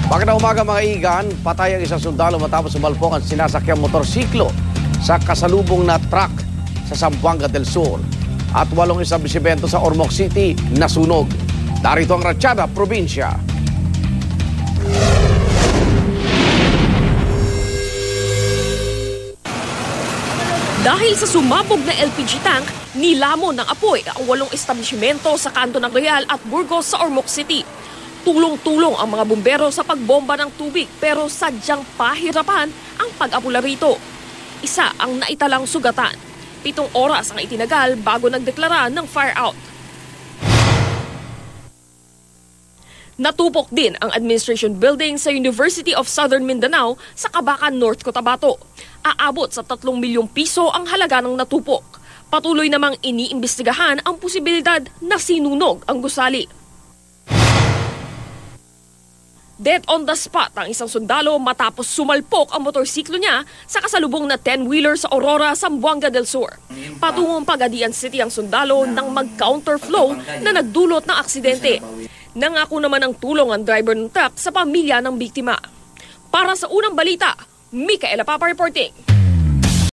Magandang umaga mga igan, patay ang isang sundalo matapos sumalpok ang sinasakyang motorsiklo sa kasalubong na truck sa Zamboanga del Sur at 8 establishmento sa Ormoc City nasunog. Darito ang Ratchada, probinsya. Dahil sa sumabog na LPG tank, nilamon ng apoy ang 8 establishmento sa kanto ng Real at Burgos sa Ormoc City. Tulong-tulong ang mga bumbero sa pagbomba ng tubig pero sadyang pahirapan ang pag-apula rito. Isa ang naitalang sugatan. 7 oras ang itinagal bago nagdeklara ng fire out. Natupok din ang administration building sa University of Southern Mindanao sa Cabacan, North Cotabato. Aabot sa 3 milyong piso ang halaga ng natupok. Patuloy namang iniimbestigahan ang posibilidad na sinunog ang gusali. Dead on the spot ang isang sundalo matapos sumalpok ang motorsiklo niya sa kasalubong na 10-wheeler sa Aurora, Zamboanga del Sur. Patungong Pagadian City ang sundalo nang mag-counterflow na nagdulot ng aksidente. Nangako naman ng tulong ang driver ng truck sa pamilya ng biktima. Para sa unang balita, Micaela Papa reporting.